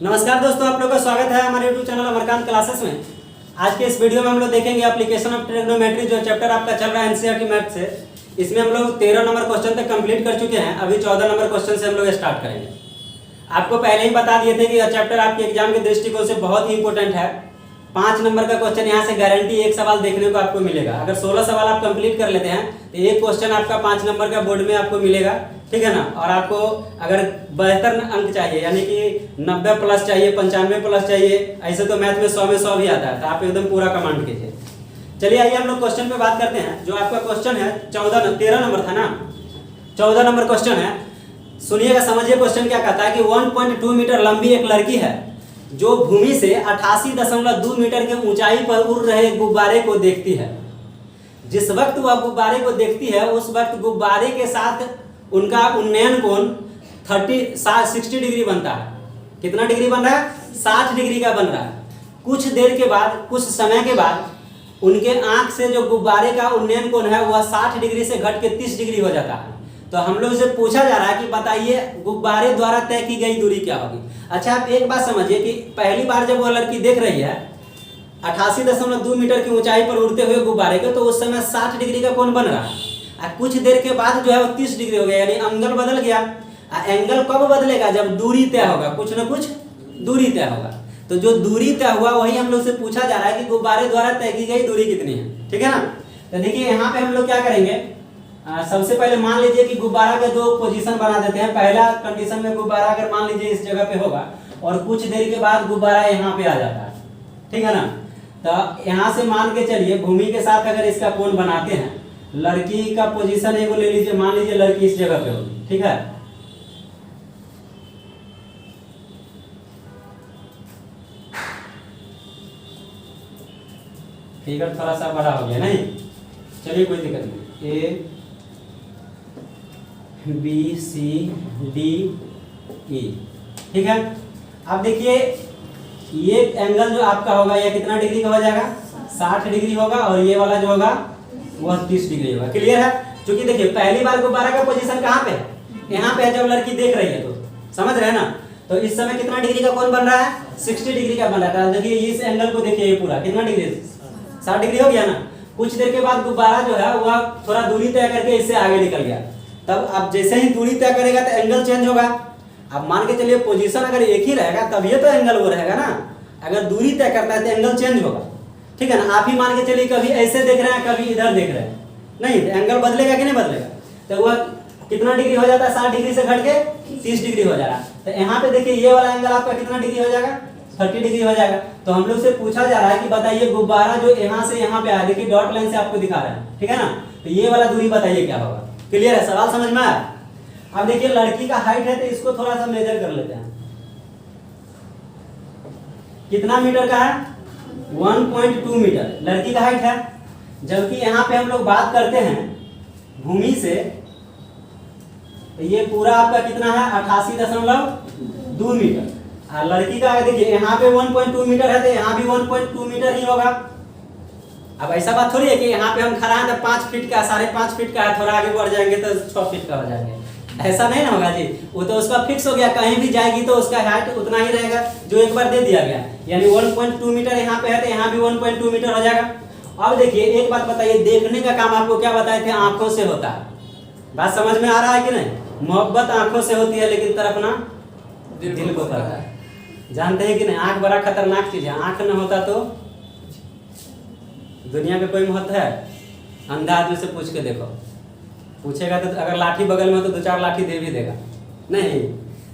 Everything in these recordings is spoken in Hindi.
नमस्कार दोस्तों, आप लोगों का स्वागत है हमारे यूट्यूब चैनल अमरकांत क्लासेस में। आज के इस वीडियो में हम लोग देखेंगे एप्लीकेशन ऑफ ट्रिग्नोमेट्री, जो चैप्टर आपका चल रहा है एनसीईआरटी मैथ से। इसमें हम लोग 13 नंबर क्वेश्चन तक कंप्लीट कर चुके हैं। अभी 14 नंबर क्वेश्चन से हम लोग स्टार्ट करेंगे। आपको पहले ही बता दिए थे कि यह चैप्टर आपके एग्जाम के दृष्टिकोण से बहुत ही इंपॉर्टेंट है। 5 नंबर का क्वेश्चन यहाँ से गारंटी एक सवाल देखने को आपको मिलेगा। अगर 16 सवाल आप कंप्लीट कर लेते हैं तो एक क्वेश्चन आपका 5 नंबर का बोर्ड में आपको मिलेगा, ठीक है ना। और आपको अगर 72 अंक चाहिए, यानी कि 90 प्लस चाहिए, 95 प्लस चाहिए, ऐसे तो मैथ में 100 में 100 भी आता है, तो आप एकदम पूरा कमांड कीजिए। चलिए आइए हम लोग क्वेश्चन पे बात करते हैं। जो आपका क्वेश्चन है 13 नंबर था ना, 14 नंबर क्वेश्चन है। सुनिएगा, समझिए क्वेश्चन क्या कहता है कि 1.2 मीटर लंबी एक लड़की है जो भूमि से 88.2 मीटर के ऊंचाई पर उड़ रहे गुब्बारे को देखती है। जिस वक्त वह गुब्बारे को देखती है उस वक्त गुब्बारे के साथ उनका उन्नयन कोण 60 डिग्री बनता है। कितना डिग्री बन रहा है? 60 डिग्री का बन रहा है। कुछ देर के बाद, कुछ समय के बाद उनके आंख से जो गुब्बारे का उन्नयन कोण है वह 60 डिग्री से घट के 30 डिग्री हो जाता है। तो हम लोग से पूछा जा रहा है कि बताइए गुब्बारे द्वारा तय की गई दूरी क्या होगी। अच्छा, आप एक बात समझिए कि पहली बार जब वह लड़की देख रही है 88.2 मीटर की ऊंचाई पर उड़ते हुए गुब्बारे को, तो उस समय 60 डिग्री का कोण बन रहा है। कुछ देर के बाद जो है वो 30 डिग्री हो गया, यानी एंगल बदल गया। एंगल कब बदलेगा? जब दूरी तय होगा, कुछ न कुछ दूरी तय होगा। तो जो दूरी तय हुआ वही हम लोग से पूछा जा रहा है कि गुब्बारे द्वारा तय की गई दूरी कितनी है, ठीक है ना। तो देखिए यहाँ पे हम लोग क्या करेंगे, सबसे पहले मान लीजिए कि गुब्बारा के 2 पोजीशन बना देते हैं। पहला कंडीशन में गुब्बारा अगर मान लीजिए इस जगह पे होगा और कुछ देर के बाद गुब्बारा यहाँ पे आ जाता है, ठीक है ना। तो यहाँ से मान के चलिए भूमि के साथ अगर इसका कोण बनाते हैं, लड़की का पोजीशन एगो ले लीजिए, मान लीजिए लड़की इस जगह पे होगी, ठीक है। फिगर थोड़ा सा बड़ा हो गया, नहीं चलिए कोई दिक्कत नहीं। A B C D E, ठीक है। अब देखिए ये एंगल जो आपका होगा यह कितना डिग्री का हो जाएगा? 60 डिग्री होगा, और ये वाला जो होगा वह 30 डिग्री होगा। क्लियर है? क्योंकि देखिए पहली बार गुब्बारा का पोजीशन कहाँ पे है? यहाँ पे है जब लड़की देख रही है, तो समझ रहे हैं ना। तो इस समय कितना डिग्री का कोण बन रहा है? 60 डिग्री का बन रहा है। देखिए इस एंगल को देखिए, ये पूरा कितना डिग्री? 60 डिग्री हो गया ना। कुछ देर के बाद गुब्बारा जो है वह थोड़ा दूरी तय करके इससे आगे निकल गया। तब अब जैसे ही दूरी तय करेगा तो एंगल चेंज होगा। अब मान के चलिए पोजीशन अगर एक ही रहेगा तब ये तो एंगल वो रहेगा ना। अगर दूरी तय करता है तो एंगल चेंज होगा, ठीक है ना। आप ही मान के चलिए कभी ऐसे देख रहे हैं, कभी इधर देख रहे हैं, नहीं तो एंगल बदलेगा कि नहीं बदलेगा? तो वह कितना डिग्री हो जाता है? 60 डिग्री से घट के 30 डिग्री हो जा रहा है। तो यहाँ पे देखिए ये वाला एंगल आपका कितना डिग्री हो जाएगा? 30 डिग्री हो जाएगा। तो हम लोग से पूछा जा रहा है कि बताइए गुब्बारा जो यहाँ से यहाँ पे आया, देखिए डॉट लाइन से आपको दिखा रहा है, ठीक है ना। तो ये वाला दूरी बताइए क्या होगा। क्लियर है? सवाल समझ में आया? अब देखिए लड़की का हाइट है तो इसको थोड़ा सा मेजर कर लेते हैं। कितना मीटर का है? 1.2 मीटर लड़की का हाइट है। जबकि यहाँ पे हम लोग बात करते हैं भूमि से, तो ये पूरा आपका कितना है? 88.2 मीटर। और लड़की का देखिए यहाँ पे 1.2 मीटर है, तो यहाँ भी 1.2 मीटर ही होगा। अब ऐसा बात थोड़ी है कि यहाँ पे हम खड़ा हैं तो 5 फीट का, 5.5 फीट का है, थोड़ा आगे बढ़ जाएंगे तो 6 फीट का हो जाएंगे, ऐसा नहीं ना होगा जी। वो तो उसका फिक्स हो गया, कहीं भी जाएगी तो उसका हाइट उतना ही रहेगा जो एक बार दे दिया गया। यानी 1.2 मीटर यहाँ पे है तो यहाँ भी 1.2 मीटर हो जाएगा। अब देखिए एक बात बताइए, देखने का काम आपको क्या बताए थे? आंखों से होता है। बात समझ में आ रहा है कि नहीं? मोहब्बत आंखों से होती है लेकिन तड़पना दिल को करता है। जानते हैं कि नहीं? आंख बड़ा खतरनाक चीज है। आंख न होता तो दुनिया में कोई महत्व है? अंधा आदमी से पूछ के देखो, पूछेगा तो अगर लाठी बगल में हो तो 2-4 लाठी दे भी देगा। नहीं,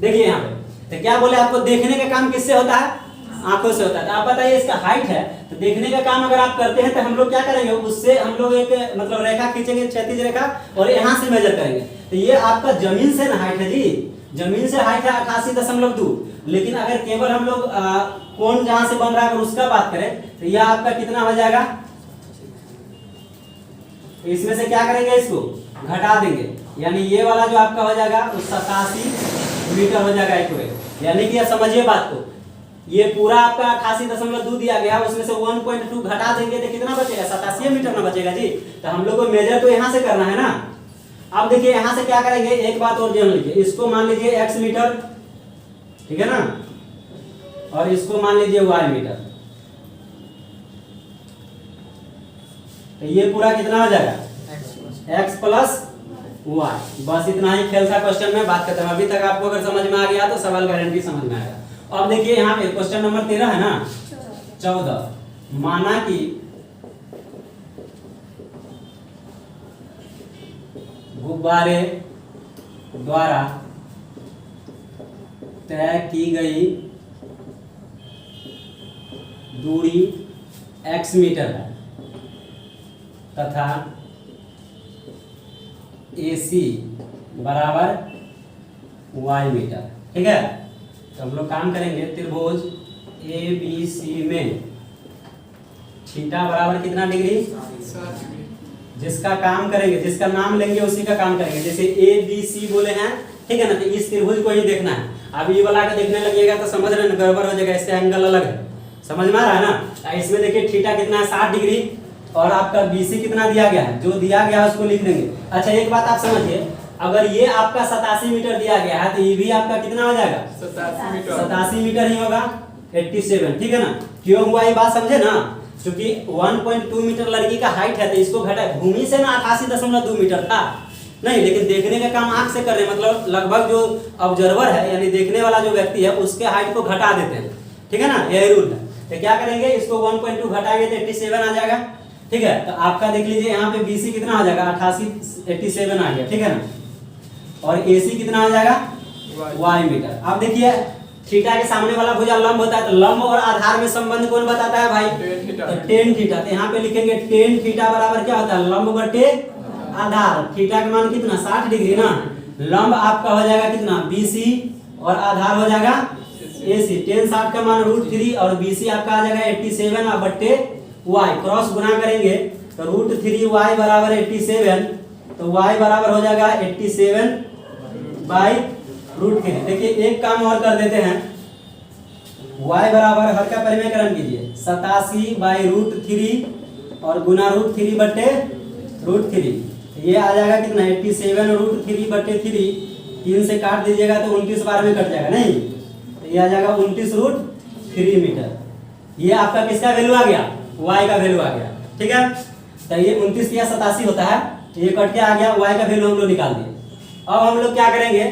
देखिए यहाँ पे तो क्या बोले आपको, देखने का काम किससे होता है? आंखों से होता है। तो आप बताइए इसका हाइट है, तो देखने का काम अगर आप करते हैं तो हम लोग क्या करेंगे, उससे हम लोग एक मतलब रेखा खींचेंगे, क्षैतिज रेखा, और यहाँ से मेजर करेंगे। तो ये आपका जमीन से ना हाइट है जी, जमीन से हाइट है 88.2। लेकिन अगर केवल हम लोग कोण जहां से बन रहा है अगर उसका बात करें तो यह आपका कितना हो जाएगा? इसमें से क्या करेंगे, इसको घटा देंगे, यानी ये वाला जो आपका हो जाएगा 87 मीटर हो जाएगा एक्यूरेट। यानी कि समझिए बात को, ये पूरा आपका 88.2 दिया गया, उसमें से 1.2 घटा देंगे तो कितना बचेगा? 87 मीटर ना बचेगा जी। तो हम लोग को मेजर तो यहाँ से करना है ना। अब देखिए यहाँ से क्या करेंगे, एक बात और जान लीजिए, इसको मान लीजिए x मीटर, ठीक है ना। और इसको मान लीजिए y मीटर। तो ये पूरा कितना हो जाएगा x प्लस वाई। बस इतना ही खेल था क्वेश्चन में, बात खत्म। अभी तक आपको अगर समझ में आ गया तो सवाल गारंटी समझ में आएगा। अब देखिए यहाँ पे क्वेश्चन नंबर 13 है ना, 14। माना कि गुब्बारे द्वारा तय की गई दूरी x मीटर है तथा AC बराबर y मीटर। ठीक है, तो हम लोग काम करेंगे त्रिभुज ABC में थीटा बराबर कितना डिग्री, जिसका काम करेंगे, जिसका नाम लेंगे उसी का काम करेंगे। जैसे ABC बोले हैं, ठीक है ना, तो इस त्रिभुज को ही देखना है। अब ये वाला के देखने लगिएगा तो समझ रहे हैं गड़बड़ हो जाएगा, इससे एंगल अलग है, समझ में आ रहा है ना। इसमें देखिए थीटा कितना है 60 डिग्री और आपका BC कितना दिया गया है, जो दिया गया है उसको लिख देंगे। अच्छा एक बात आप समझिए, अगर ये आपका 87 मीटर दिया गया है तो ये भी आपका कितना हो जाएगा 87 मीटर ही होगा, 87। ठीक है ना, क्यों हुआ ये बात समझे ना, क्योंकि 1.2 मीटर लड़की का हाइट है तो इसको घटा, भूमि से ना 88.2 मीटर था नहीं, लेकिन देखने का काम आंख से कर रहे हैं, मतलब लगभग जो ऑब्जर्वर है यानी देखने वाला जो व्यक्ति है उसके हाइट को घटा देते हैं। ठीक है ना, यही रूल है। तो क्या करेंगे, इसको 1.2 घटाएंगे तो 87 आ जाएगा। ठीक है, तो आपका देख लीजिए यहाँ पे BC कितना हो जाएगा 87 आ गया। ठीक है ना, और AC कितना हो जाएगा y मीटर। अब देखिए थीटा के सामने वाला भुजा लंब होता है, तो लंब और आधार में संबंध कौन बताता है भाई, tan थीटा। तो यहाँ पे लिखेंगे tan थीटा बराबर क्या होता है, लंब बटे आधार। थीटा का मान कितना 60 डिग्री ना, लंब आपका हो जाएगा कितना BC और आधार हो जाएगा AC। tan 60 का मान √3 और BC आपका आ जाएगा 87 और बट्टे y, क्रॉस गुना करेंगे तो √3y बराबर 87, तो y बराबर हो जाएगा 87 बाई √3। देखिए एक काम और कर देते हैं, y बराबर हर का परिमेयकरण कीजिए 87 बाई √3 और गुना √3 बट्टे √3, ये आ जाएगा कितना 87 √3 बट्टे 3, 3 से काट दीजिएगा तो 29 बार में कट जाएगा नहीं, तो ये आ जाएगा 29√3 मीटर। ये आपका किसका वैल्यू आ गया, y का वैल्यू आ गया। ठीक है, तो ये 29 या 87 होता है, तो ये कट के आ गया, y का वैल्यू हम लोग निकाल दिए। अब हम लोग क्या करेंगे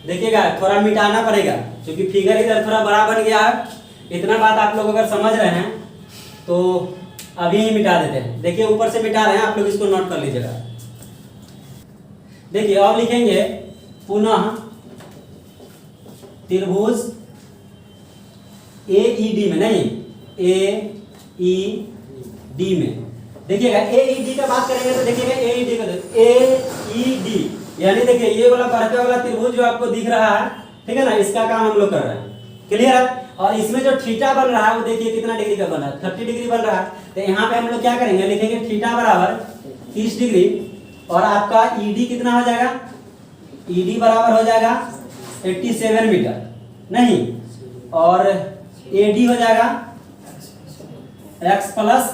देखिएगा, थोड़ा मिटाना पड़ेगा क्योंकि फिगर इधर थोड़ा बड़ा बन गया है। इतना बात आप लोग अगर समझ रहे हैं तो अभी ही मिटा देते हैं। देखिए ऊपर से मिटा रहे हैं, आप लोग इसको नोट कर लीजिएगा। देखिए अब लिखेंगे पुनः त्रिभुज AED में, नहीं AED में। देखिएगा AED का बात करेंगे तो देखिएगा AED का AED यानी देखिए ये वाला बड़का वाला त्रिभुज जो आपको दिख रहा है, ठीक है ना, इसका काम हम लोग कर रहे हैं। क्लियर है, और इसमें जो थीटा बन रहा है वो देखिए कितना डिग्री का बन रहा है, 30 डिग्री बन रहा है। तो यहाँ पे हम लोग क्या करेंगे, लिखेंगे थीटा बराबर 30 डिग्री और आपका ED कितना हो जाएगा, ED बराबर हो जाएगा 87 मीटर नहीं, और AD हो जाएगा x प्लस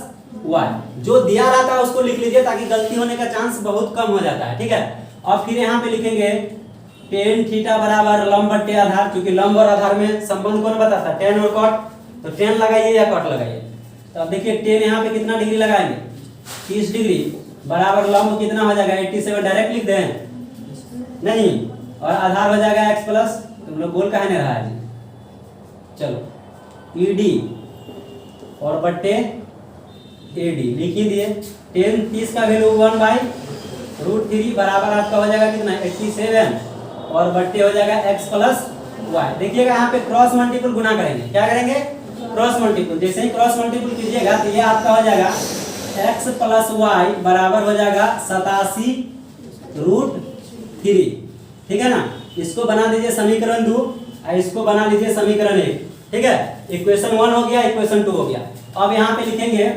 y। जो दिया रहता है उसको लिख लीजिए ताकि गलती होने का चांस बहुत कम हो जाता है। ठीक है, और फिर यहाँ पे लिखेंगे tan थीटा बराबर लंब बट्टे आधार, क्योंकि लंब और आधार में संबंध कौन बताता है, tan और cot, तो tan लगाइए या cot लगाइए। तो अब देखिए tan यहाँ पे कितना डिग्री लगाएंगे 30 डिग्री बराबर लंब कितना हो जाएगा 87, डायरेक्ट लिख दें नहीं, और आधार हो जाएगा x प्लस, तुम लोग बोल कहा नहीं रहा है जी, चलो ED और बट्टे AD लिख ही दिए। tan 30 का वैल्यू 1/√3 बराबर आपका हो जाएगा कितना 87 और बट्टे हो जाएगा x प्लस y। देखिएगा यहाँ पे क्रॉस मल्टीपल गुना करेंगे, क्या करेंगे क्रॉस मल्टीपल। जैसे ही क्रॉस मल्टीपल कीजिएगा तो ये आपका हो जाएगा x प्लस y बराबर हो जाएगा 87√3। ठीक है ना, इसको बना दीजिए समीकरण 2 और इसको बना लीजिए समीकरण 1। ठीक है, इक्वेशन 1 हो गया, इक्वेशन 2 हो गया। अब यहाँ पे लिखेंगे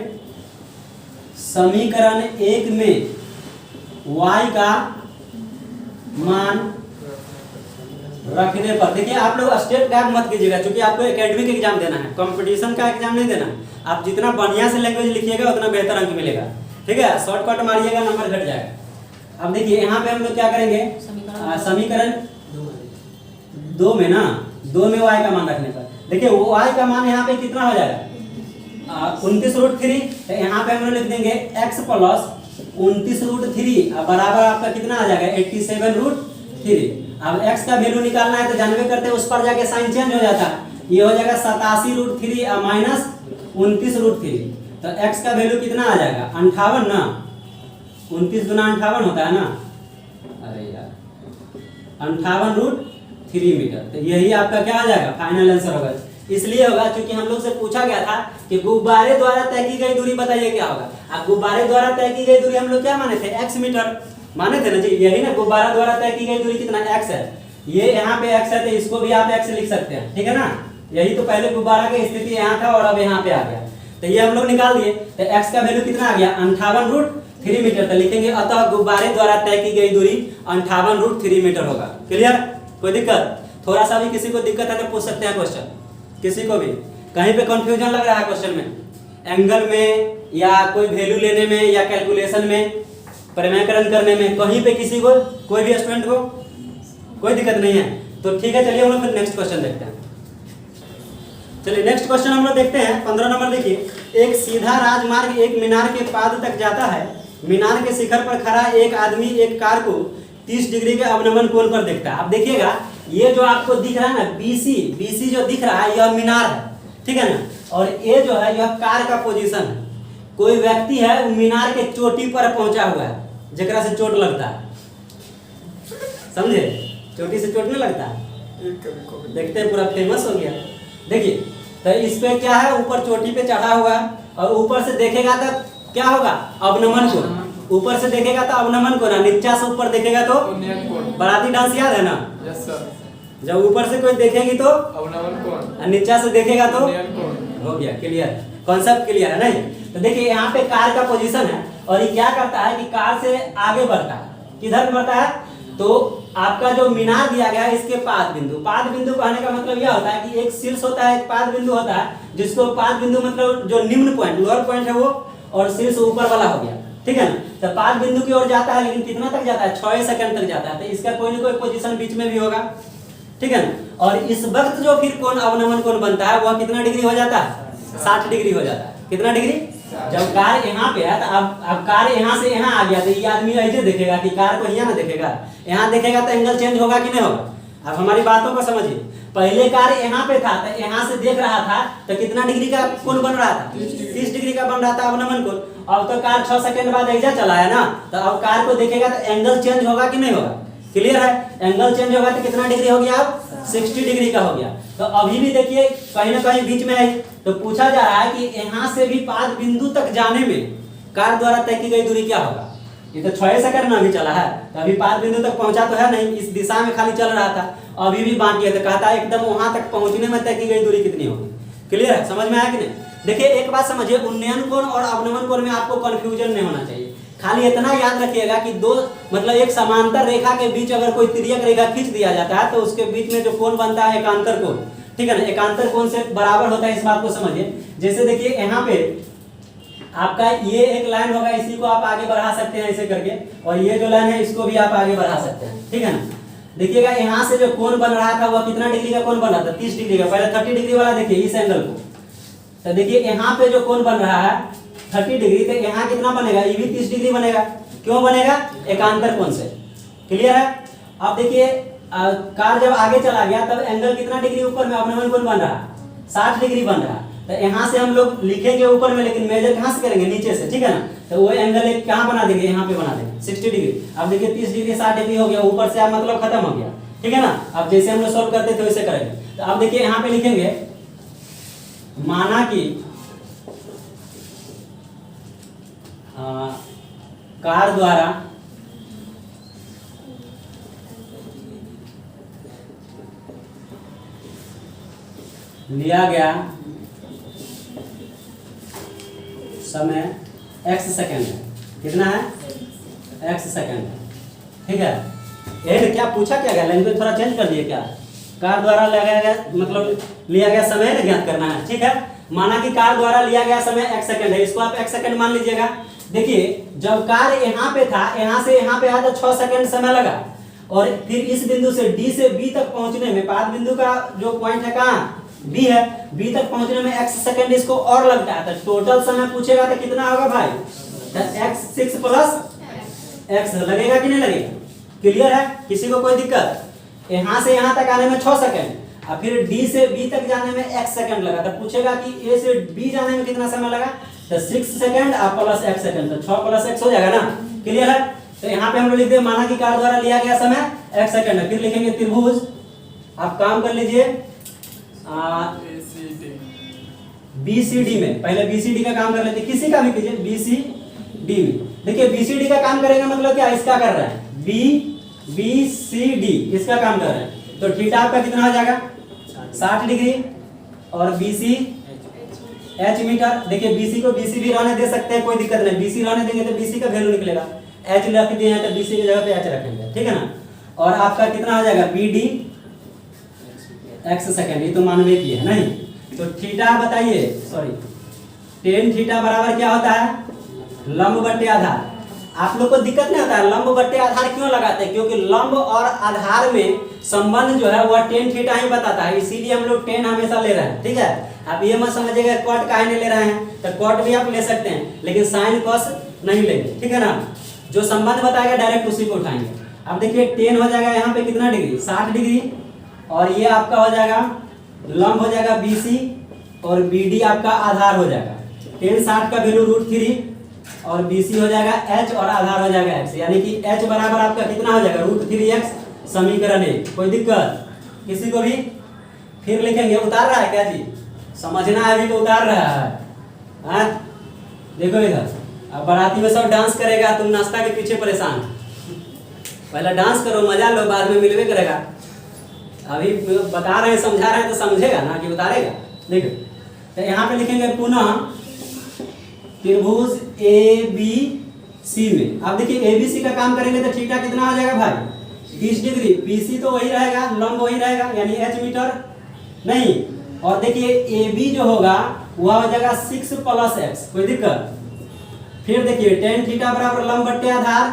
समीकरण 1 में y का मान रखने पर, देखिए आप लोग स्टेट गार्ड मत कीजिएगा क्योंकि आपको एकेडमिक एग्जाम देना है, कंपटीशन का एग्जाम नहीं देना। आप जितना बढ़िया से लैंग्वेज लिखिएगा उतना बेहतर अंक मिलेगा। ठीक है, शॉर्टकट मारिएगा नंबर घट जाएगा। अब देखिए यहाँ पे हम लोग क्या करेंगे, समीकरण 2 में ना, 2 में y का मान रखने पर देखिए वो y का मान यहाँ पे कितना हो जाएगा 29√3। तो यहाँ पे हम लोग लिख देंगे x प्लस 29√3 बराबर आपका कितना आ जाएगा 87√3। अब x का वैल्यू निकालना है तो जानबे करते हैं उस पर जाके साइन चेंज हो जाता है, ये हो जाएगा 87√3 माइनस 29√3। तो x का वैल्यू कितना आ जाएगा 58 ना, 29 गुना 58 होता है ना, अरे यार 58√3 मीटर। तो यही आपका क्या आ जाएगा फाइनल आंसर होगा। इसलिए होगा क्योंकि हम लोग से पूछा गया था कि गुब्बारे द्वारा तय की गई दूरी बताइए क्या होगा। अब गुब्बारे द्वारा तय की गई दूरी हम लोग क्या माने थे x मीटर माने थे ना जी, यही ना गुब्बारा द्वारा तय की गई दूरी कितना x है, ये यहाँ पे x है तो इसको भी आप x लिख सकते हैं, ठीक है ना। यही तो पहले गुब्बारा की स्थिति यहाँ था और अब यहाँ पे आ गया, तो ये हम लोग निकाल दिए। तो x का वैल्यू कितना आ गया 58√3 मीटर। तो लिखेंगे अतः गुब्बारे द्वारा तय की गई दूरी 58√3 मीटर होगा। क्लियर, कोई दिक्कत? थोड़ा सा भी किसी को दिक्कत है तो पूछ सकते हैं क्वेश्चन, किसी को भी कहीं पे कंफ्यूजन लग रहा है क्वेश्चन में, एंगल में या कोई वैल्यू लेने में या कैलकुलेशन में, परिमेयकरण करने में, कहीं पे किसी को कोई भी स्टूडेंट को कोई दिक्कत नहीं है तो ठीक है। चलिए हम लोग फिर नेक्स्ट क्वेश्चन देखते हैं। चलिए नेक्स्ट क्वेश्चन हम लोग देखते हैं 15 नंबर। देखिए, एक सीधा राजमार्ग एक मीनार के पाद तक जाता है। मीनार के शिखर पर खड़ा एक आदमी एक कार को 30 डिग्री के अवनमन कोण पर देखता है। अब देखिएगा ये जो आपको दिख रहा है ना बीसी जो दिख रहा है यह मीनार है, ठीक है ना, और ये जो है यह कार का पोजीशन है। कोई व्यक्ति है वो मीनार के चोटी पर पहुंचा हुआ है जकरा से चोट लगता है, समझे, चोटी से चोट नहीं लगता है, देखते हैं पूरा फेमस हो गया। देखिए तो इस पे क्या है, ऊपर चोटी पे चढ़ा हुआ है और ऊपर से देखेगा तो क्या होगा अवनमन कोण, ऊपर से देखेगा तो अवनमन कोण, नीचा से ऊपर देखेगा तो बाराती डांस याद है ना, यस सर। जब ऊपर से कोई देखेगी तो अवनमन कोण, नीचा से देखेगा तो कोण। हो गया क्लियर, कॉन्सेप्ट क्लियर है नहीं। तो देखिए यहाँ पे कार का पोजीशन है और ये क्या करता है कि कार से आगे बढ़ता है, किधर बढ़ता है, तो आपका जो मीनार दिया गया है इसके पाद बिंदु कहने का मतलब यह होता है कि एक शीर्ष होता है एक पाद बिंदु होता है, जिसको पाद बिंदु मतलब जो निम्न पॉइंट लोअर पॉइंट है वो, और शीर्ष ऊपर वाला हो गया, ठीक है ना। तो पाद बिंदु की ओर जाता है लेकिन कितना तक जाता है 6 सेकंड तक जाता है, तो इसका कोई ना कोई पोजीशन बीच में भी होगा, ठीक है ना। और इस वक्त जो फिर कोण अवनमन कोण बनता है वह कितना डिग्री हो जाता है 60 डिग्री हो जाता है। कितना डिग्री, जब कार यहाँ पे है तो अब कार यहाँ से यहाँ आ गया तो ये आदमी ऐसे देखेगा कि कार को यहाँ ना देखेगा, यहाँ देखेगा तो एंगल चेंज होगा कि नहीं होगा। अब हमारी बातों को समझिए, पहले कार यहाँ पे था तो यहाँ से देख रहा था तो कितना डिग्री का कोण बन रहा था 30 डिग्री का बन रहा था अवनमन कोण। अब तो कार 6 सेकंड बाद ऐसा चला है ना, तो अब कार को देखेगा तो एंगल चेंज होगा कि नहीं होगा, क्लियर है। एंगल चेंज होगा तो कितना डिग्री हो गया अब 60 डिग्री का हो गया। तो अभी भी देखिए कहीं ना कहीं बीच में है, तो पूछा जा रहा है कि यहाँ से भी पाद बिंदु तक जाने में कार द्वारा तय की गई दूरी क्या होगा। ये तो 6 सेकंड में अभी चला है, तो अभी पाद बिंदु तक पहुंचा तो है नहीं, इस दिशा में खाली चल रहा था, अभी भी बाकी है, तो कहता है एकदम वहां तक पहुंचने में तय की गई दूरी कितनी होगी। क्लियर है, समझ में आया कि नहीं। देखिए एक बात समझिए, उन्नयन कोण और अवनमन कोण में आपको कंफ्यूजन नहीं होना चाहिए, खाली इतना याद रखिएगा कि दो मतलब एक समांतर रेखा के बीच अगर कोई तिर्यक रेखा खींच दिया जाता है तो उसके बीच में जो कोण बनता है एकांतर कोण, ठीक है ना, एकांतर कोण से बराबर होता है, इस बात को समझिए। जैसे देखिए यहाँ पे आपका ये एक लाइन होगा, इसी को आप आगे बढ़ा सकते हैं ऐसे करके, और ये जो लाइन है इसको भी आप आगे बढ़ा सकते हैं, ठीक है ना। देखिएगा यहाँ से जो कोण बन रहा था वह कितना डिग्री का कोण बन रहा था 30 डिग्री का, पहले 30 डिग्री वाला देखिए इस एंगल को, तो देखिए यहाँ पे जो कोण बन रहा है 30 डिग्री, तो यहाँ कितना बनेगा, ये भी 30 डिग्री बनेगा। क्यों बनेगा, एकांतर कोण से, क्लियर है। अब देखिए कार जब आगे चला गया तब एंगल कितना डिग्री ऊपर में अवनमन कोण बन रहा है 60 डिग्री बन रहा है। तो यहाँ से हम लोग लिखेंगे ऊपर में, लेकिन मेजर कहाँ से करेंगे, नीचे से, ठीक है ना। तो वो एंगल एक कहाँ बना देंगे, यहाँ पे बना देंगे 60 डिग्री। अब देखिए 30 डिग्री 60 डिग्री हो गया, ऊपर से आप मतलब खत्म हो गया, ठीक है ना। अब जैसे हम लोग सॉल्व करते थे वैसे करेंगे। तो अब देखिए यहाँ पे लिखेंगे, माना कि कार द्वारा लिया गया समय x सेकंड है, कितना है x सेकंड है, ठीक है। ये क्या पूछा क्या गया, लैंग्वेज थोड़ा चेंज कर दिए क्या, कार द्वारा लगाया गया मतलब लिया गया समय ज्ञात करना है, ठीक है। माना कि कार द्वारा लिया गया समय x सेकंड है, इसको आप x सेकंड मान लीजिएगा। देखिए जब कार यहाँ पे था, यहाँ से यहाँ पे आया तो 6 सेकंड समय लगा, और फिर इस बिंदु से D से B तक पहुंचने में पाद बिंदु का जो पॉइंट है कहाँ बी है, बी तक पहुंचने में x सेकंड इसको और लगता है, तो टोटल समय पूछेगा तो कितना होगा भाई, तो x 6 प्लस x लगेगा कि नहीं लगेगा? क्लियर है? किसी को कोई दिक्कत? यहाँ से यहाँ तक आने में 6 सेकंड और फिर डी से बी तक जाने में x सेकंड लगा, तो पूछेगा कि ए से बी जाने में कितना समय लगा, तो 6 सेकंड और प्लस x सेकंड, तो 6 प्लस x हो जाएगा ना। क्लियर है? तो यहाँ पे हम लोग लिख दे माना कि कार द्वारा लिया गया समय x सेकंड है, फिर लिखेंगे त्रिभुज, आप काम कर लीजिए BCD में, पहले BCD का काम कर लेते, किसी का भी कीजिए BCD में। देखिए BCD का काम करेंगे मतलब क्या, इसका कर रहा है BCD इसका काम कर रहा है, तो थीटा आपका कितना हो जाएगा 60 डिग्री और BC H मीटर। देखिए BC को BC भी रहने दे सकते हैं, कोई दिक्कत नहीं, BC रहने देंगे तो BC का वैल्यू निकलेगा, H रख दिए हैं तो BC की जगह पे H रखेंगे, ठीक है ना। और आपका कितना हो जाएगा BD x सेकंड, ये तो मानवे की है नहीं, तो थीटा बताइए, सॉरी टेन थीटा बराबर क्या होता है, लंब बट्टे आधार। आप लोग को दिक्कत नहीं होता है लंब बट्टे आधार क्यों लगाते हैं, क्योंकि लंब और आधार में संबंध जो है वह टेन थीटा ही बताता है, इसीलिए हम लोग टेन हमेशा ले रहे हैं, ठीक है। आप ये मत समझिएगा कॉट काहे नहीं ले रहे हैं, तो कॉट भी आप ले सकते हैं लेकिन साइन कॉस नहीं लेंगे, ठीक है ना। जो संबंध बताएगा डायरेक्ट उसी को उठाएंगे। अब देखिए टेन हो जाएगा यहाँ पे कितना डिग्री, 60 डिग्री, और ये आपका हो जाएगा लंब हो जाएगा BC और BD आपका आधार हो जाएगा। टेन 60 का वैल्यू √3 और BC हो जाएगा H और आधार हो जाएगा x, यानी कि H बराबर आपका कितना हो जाएगा √3x, समीकरण 1। कोई दिक्कत किसी को भी? फिर लिखेंगे, उतार रहा है क्या जी, समझना है अभी तो उतार रहा है। देखो इधर, अब बाराती में सब डांस करेगा, तुम नाश्ता के पीछे परेशान, पहले डांस करो मजा लो, बाद में मिलवे करेगा। अभी बता रहे हैं समझा रहे हैं तो समझेगा ना कि उतारेगा। देखो तो यहाँ पे लिखेंगे पुनः त्रिभुज ABC में। अब देखिए ABC का काम करेंगे तो थीटा कितना हो जाएगा भाई 20 डिग्री, BC तो वही रहेगा, लंब वही रहेगा यानी H मीटर नहीं, और देखिए AB जो होगा वह हो जाएगा 6 प्लस x, कोई दिक्कत? फिर देखिए टेन थीटा बराबर लंब बट्टे आधार,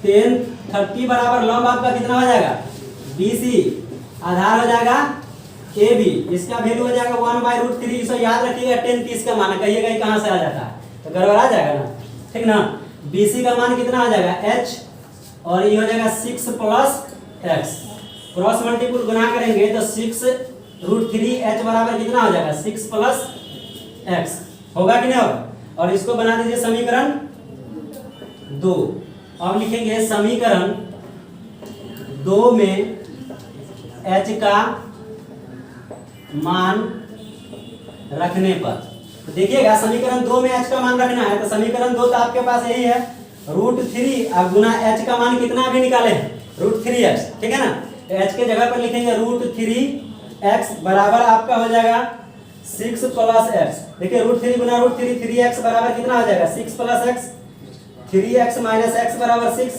टेन 30 बराबर लंब आपका कितना हो जाएगा BC, आधार हो जाएगा AB, इसका वैल्यू हो जाएगा 1/√3। इसे याद रखिएगा, टेन 30 का मान कहिएगा ये कहाँ से आ जाता है, तो गड़बड़ आ जाएगा ना, ठीक ना। BC का मान कितना हो जाएगा H और ये हो जाएगा 6 प्लस x, क्रॉस मल्टीपल गुना करेंगे तो 6√3h बराबर कितना हो जाएगा 6 प्लस x, होगा कि नहीं होगा। और इसको बना दीजिए समीकरण 2। अब लिखेंगे समीकरण 2 में h का मान रखने पर, तो देखिएगा समीकरण 2 में h का मान रखना है, तो समीकरण 2 तो आपके पास यही है √3 और गुना h का मान कितना भी निकाले √3x, ठीक है ना। तो h के जगह पर लिखेंगे √3x बराबर आपका हो जाएगा 6 प्लस x। देखिए √3 गुना √3 3x बराबर कितना हो जाएगा 6 plus x, 3x minus x बराबर 6,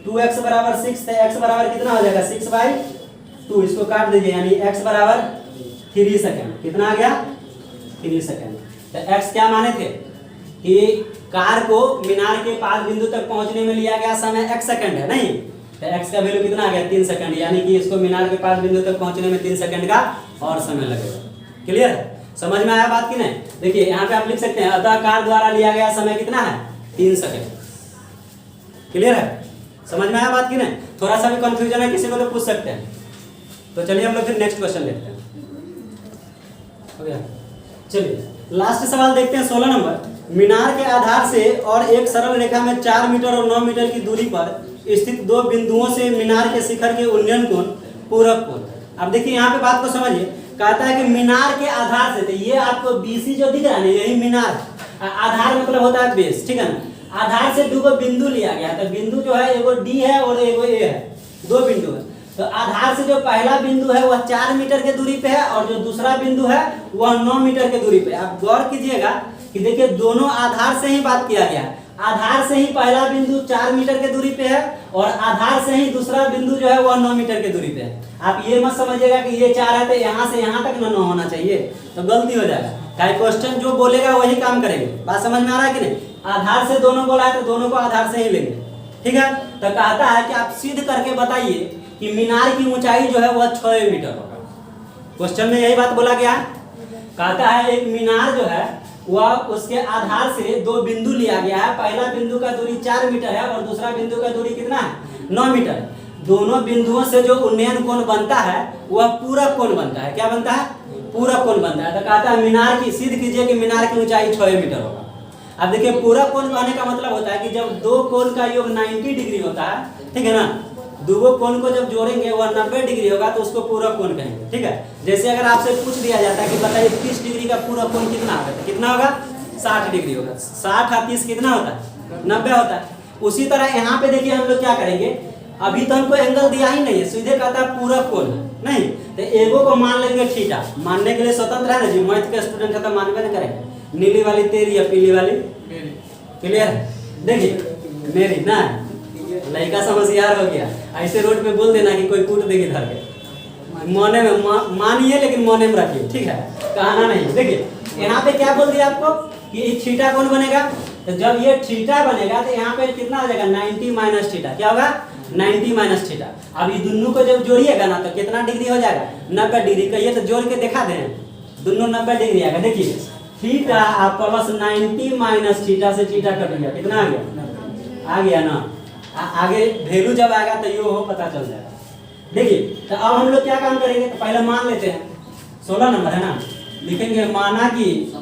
2x बराबर 6, तो x बराबर कितना हो जाएगा 6/2, इसको काट दीजिए यानी x बराबर 3 सेकंड, कितना आ गया 3 सेकंड। तो x क्या माने थे कि कार को मीनार के 5 बिंदु तक पहुंचने में लिया गया समय x सेकंड है नहीं, तो x का वैल्यू कितना आ गया 3 सेकंड, यानी कि इसको मीनार के 5 बिंदु तक पहुंचने में 3 सेकंड का और समय लगेगा। क्लियर है? समझ में आया बात कि नहीं? देखिए यहाँ पे आप लिख सकते हैं अतः कार द्वारा लिया गया समय कितना है 3 सेकंड। क्लियर है? समझ में आया बात कि नहीं? थोड़ा सा भी कंफ्यूजन है किसी को तो पूछ सकते हैं। तो चलिए हम लोग फिर नेक्स्ट क्वेश्चन देखते हैं। हो गया, चलिए लास्ट सवाल देखते हैं 16 नंबर। मीनार के आधार से और एक सरल रेखा में 4 मीटर और 9 मीटर की दूरी पर स्थित 2 बिंदुओं से मीनार के शिखर के उन्नयन कोण पूरक कोण। अब देखिए यहाँ पे बात को समझिए, कहता है कि मीनार के आधार से, तो ये आपको BC जो दिख रहा है ना यही मीनार, आधार मतलब होता है बेस, ठीक है ना। आधार से 2 बिंदु लिया गया, तो बिंदु जो है एगो D है और एगो A है, 2 बिंदु है। तो आधार से जो पहला बिंदु है वह 4 मीटर के दूरी पे है और जो दूसरा बिंदु है वह 9 मीटर के दूरी पे। आप गौर कीजिएगा कि देखिए दोनों आधार से ही बात किया गया, आधार से ही पहला बिंदु 4 मीटर के दूरी पे है और आधार से ही दूसरा बिंदु जो है वह 9 मीटर के दूरी पे है। आप ये मत समझिएगा कि ये 4 है तो यहाँ से यहाँ तक 9 होना चाहिए, तो गलती हो जाएगा। क्वेश्चन जो बोलेगा वही काम करेंगे। बात समझ में आ रहा है कि नहीं? आधार से दोनों बोला है तो दोनों को आधार से ही लेंगे, ठीक है। तो कहता है कि आप सिद्ध करके बताइए कि मीनार की ऊंचाई जो है वह 6 मीटर होगा। क्वेश्चन में यही बात बोला गया, कहता है एक मीनार जो है वह उसके आधार से दो बिंदु लिया गया है। पहला बिंदु का दूरी 4 मीटर है और दूसरा बिंदु का दूरी कितना है, 9 मीटर है। दोनों बिंदुओं से जो उन्नयन कोण बनता है वह पूरक कोण बनता है। क्या बनता है, पूरक कोण बनता है। तो कहता है मीनार की, सिद्ध कीजिए कि मीनार की ऊंचाई 6 मीटर होगा। अब देखिए पूरक कोण कहने का मतलब होता है कि जब दो कोण का योग 90 डिग्री होता है, ठीक है ना, दो कोण को जब जोड़ेंगे वह 90 डिग्री होगा तो उसको पूरक कोण कहेंगे। ठीक है, जैसे अगर आपसे पूछ दिया जाता है कि बताइए 30 डिग्री का पूरक कोण कितना होगा, तो कितना होगा, 60 डिग्री होगा। 60 और 30 कितना होता है, 90 होता है। उसी तरह यहाँ पे देखिए हम लोग क्या करेंगे, अभी तो हमको एंगल दिया ही नहीं है, सीधे कहता है पूरक कोण नहीं, तो एगो को मान लेंगे थीटा। मानने के लिए स्वतंत्र है ना जी, मैथ के स्टूडेंट है तो मानवे नहीं करेंगे। नीली वाली तेरी है, पीली वाली मेरी, क्लियर है। देखिए मेरी ना, लड़का समझदार हो गया। ऐसे रोड पे बोल देना कि कोई कूट देगी धर के, मोने में मानिए लेकिन मोने में रखिए, ठीक है, कहना नहीं। देखिए यहाँ पे क्या बोल दिया आपको कि थीटा कौन बनेगा, तो जब ये थीटा बनेगा तो यहाँ पे कितना हो जाएगा, 90 माइनस थीटा। क्या होगा, 90 माइनस थीटा। अब ये दोनों को जब जोड़िएगा ना तो कितना डिग्री हो जाएगा, 90 डिग्री। कहिए तो जोड़ के दिखा दें, दोनों 90 डिग्री आएगा। देखिए थीटा आप प्लस 90 माइनस थीटा से थीटा कट गया, कितना आ गया, आ गया ना। आगे वैल्यू जब आएगा तो यो हो पता चल जाएगा। देखिए तो अब हम लोग क्या काम करेंगे, तो पहले मान लेते हैं 16 नंबर है ना, लिखेंगे माना कि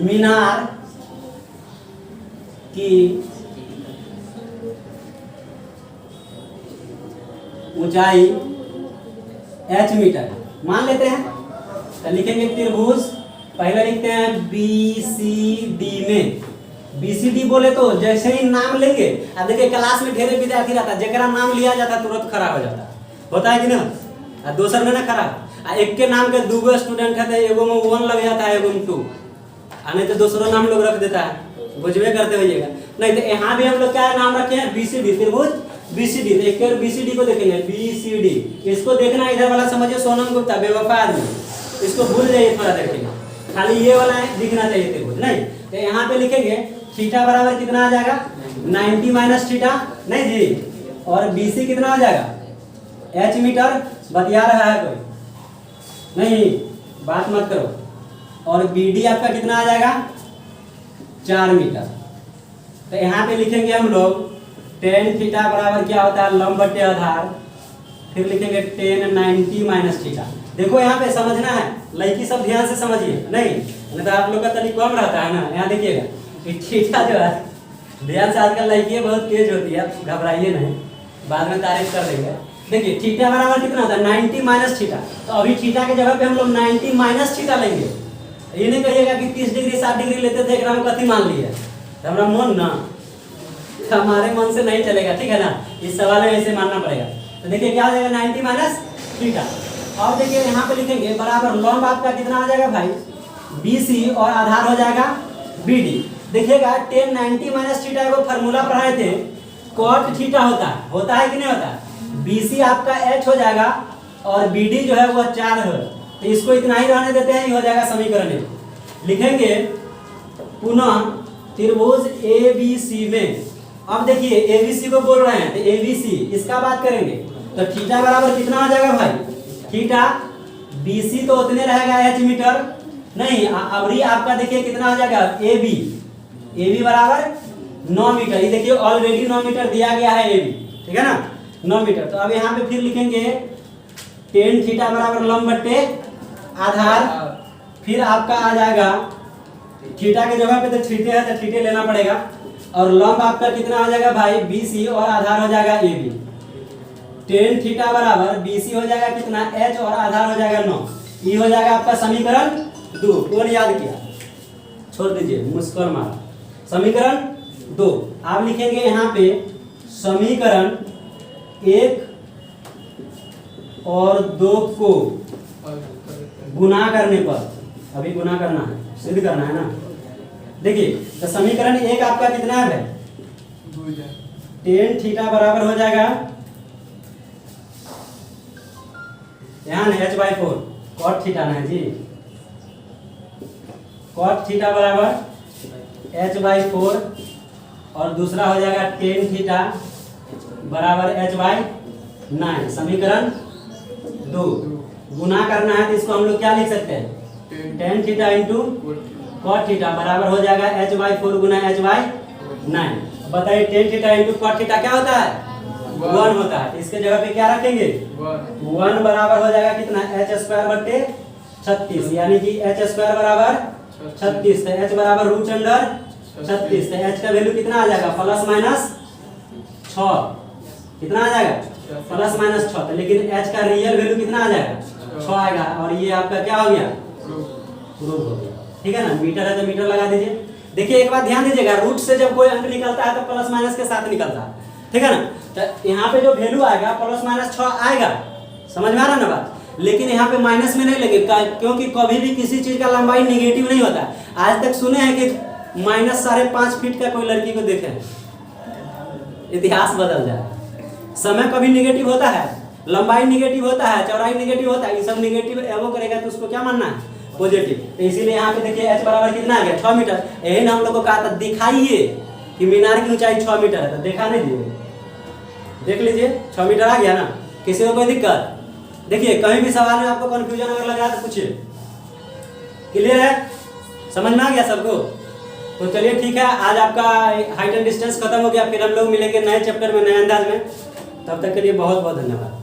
मीनार की ऊंचाई h मीटर मान लेते हैं। तो लिखेंगे त्रिभुज, पहले लिखते हैं BCD में। BCD बोले तो जैसे ही नाम लेंगे, अब देखिए क्लास में ढेरे विद्यार्थी रहता है, जरा नाम लिया जाता है तुरंत खड़ा हो जाता है, होता है कि ना, दोसर में ना खड़ा। एक के नाम के दूगो स्टूडेंट है तो एगो में 1 लग जाता है, एगो में 2, नहीं तो दूसरा नाम लोग रख देता है, बुझवे करते होइएगा। नहीं तो यहाँ भी हम लोग क्या नाम रखे हैं, BCD, त्रिभुज BCD। तो एक BCD को देखेंगे, BCD, इसको देखना, इधर वाला समझिए सोनम गुप्ता बेवफा आदमी, इसको भूल जाइए थोड़ा देखेंगे, खाली ये वाला है दिखना चाहिए त्रिभुज। नहीं तो यहाँ पे लिखेंगे थीटा बराबर कितना आ जाएगा, 90 माइनस थीटा, नहीं जी, और BC कितना आ जाएगा, h मीटर। बतिया रहा है कोई, नहीं बात मत करो। और BD आपका कितना आ जाएगा, 4 मीटर। तो यहाँ पे लिखेंगे हम लोग tan थीटा बराबर क्या होता है, लंब बटे आधार, फिर लिखेंगे tan 90 माइनस थीटा। देखो यहाँ पे समझना है, लड़की सब ध्यान से समझिए, नहीं तो आप लोग का तनिक कम रहता है ना। यहाँ देखिएगा थीटा जो है, ध्यान से, आजकल लड़की बहुत तेज होती है, घबराइए नहीं, बाद में तारीफ कर देंगे। देखिए थीटा बराबर कितना होता है, 90 माइनस थीटा। तो अभी थीटा के जगह पे हम लोग 90 माइनस थीटा लेंगे। ये नहीं कहिएगा कि 30 डिग्री 60 डिग्री लेते थे, एकदम कथी मान लिए, हमारा मन ना, हमारे मन से नहीं चलेगा, ठीक है ना, इस सवाल में ऐसे मानना पड़ेगा। तो देखिए क्या हो जाएगा, 90 माइनस थीटा। और देखिए यहाँ पे लिखेंगे बराबर लंब आपका कितना आ जाएगा भाई, BC, और आधार हो जाएगा BD। देखिएगा tan 90 माइनस थीटा को फार्मूला पढ़ाए थे, cot थीटा होता है कि नहीं होता। BC आपका h हो जाएगा और BD जो है वह 4 है, तो इसको इतना ही रहने देते हैं, ये हो जाएगा समीकरण। लिखेंगे पुनः त्रिभुज ABC में। अब देखिए ABC को बोल रहे हैं तो ABC इसका बात करेंगे, तो थीटा बराबर कितना आ जाएगा भाई, थीटा BC तो उतने रहेगा h मीटर, नहीं अबरी आपका देखिए कितना हो जाएगा, AB बराबर 9 मीटर। ये देखिए ऑलरेडी 9 मीटर दिया गया है AB, ठीक है ना, 9 मीटर। तो अब यहाँ पे फिर लिखेंगे tan थीटा बराबर लंब बट्टे आधार, फिर आपका आ जाएगा थीटा के जगह पे तो थीटे है तो थीटे लेना पड़ेगा, और लंब आपका कितना हो जाएगा भाई, BC, और आधार हो जाएगा AB। tan थीटा बराबर BC हो जाएगा कितना, h, और आधार हो जाएगा 9। ये हो जाएगा आपका समीकरण 2। कौन याद किया, छोड़ दीजिए, मुस्कुर मारा। समीकरण 2 आप लिखेंगे यहाँ पे समीकरण 1 और 2 को गुना करने पर, अभी गुना करना है, सिद्ध करना है ना। देखिए तो समीकरण 1 आपका कितना है, tan थीटा बराबर हो जाएगा यहाँ h/4, cot थीटा ना है जी, cot थीटा बराबर h/4, और दूसरा हो जाएगा tan थीटा बराबर h/9, समीकरण 2। गुना करना है तो इसको हम लोग क्या लिख सकते हैं, tan theta into cot theta बराबर हो जाएगा h/4 गुना h/9। बताइए tan theta into cot theta क्या होता है, 1 होता है। इसके जगह पे क्या रखेंगे, 1 बराबर हो जाएगा कितना, h² / 36, यानी कि h² बराबर 36, तो h बराबर रूट अंडर 36, तो h का वैल्यू कितना आ जाएगा, +-6। कितना आ जाएगा, +-6। तो लेकिन h का रियल वैल्यू कितना आ जाएगा, 6 आएगा। और ये आपका क्या हो गया, प्रूव हो गया। ठीक है ना, मीटर है तो मीटर लगा दीजिए। देखिए एक बात ध्यान दीजिएगा, रूट से जब कोई अंक निकलता है तो प्लस माइनस के साथ निकलता है, ठीक है ना। तो यहाँ पे जो वैल्यू आएगा +-6 आएगा, समझ में आ रहा है ना बात। लेकिन यहाँ पे माइनस में नहीं लगेगा, क्योंकि कभी भी किसी चीज का लंबाई निगेटिव नहीं होता। आज तक सुने हैं कि -5.5 फीट का कोई लड़की को देखे, इतिहास बदल जाए। समय कभी निगेटिव होता है, लंबाई निगेटिव होता है, चौड़ाई निगेटिव होता है, ये सब निगेटिव एवो करेगा तो उसको क्या मानना है, पॉजिटिव। तो इसीलिए यहाँ पे देखिए h बराबर कितना आ गया, 6 मीटर। यही हम लोग को कहा था दिखाइए कि मीनार की ऊंचाई 6 मीटर है, तो देखा नहीं दिए, देख लीजिए 6 मीटर आ गया ना। किसी को कोई दिक्कत, देखिए कहीं भी सवाल में आपको कंफ्यूजन अगर लगा तो पूछिए। क्लियर है, समझ में आ गया सबको। तो चलिए ठीक है, आज आपका हाइट एंड डिस्टेंस खत्म हो गया। फिर हम लोग मिलेंगे नए चैप्टर में, नए अंदाज में। तब तक के लिए बहुत बहुत धन्यवाद।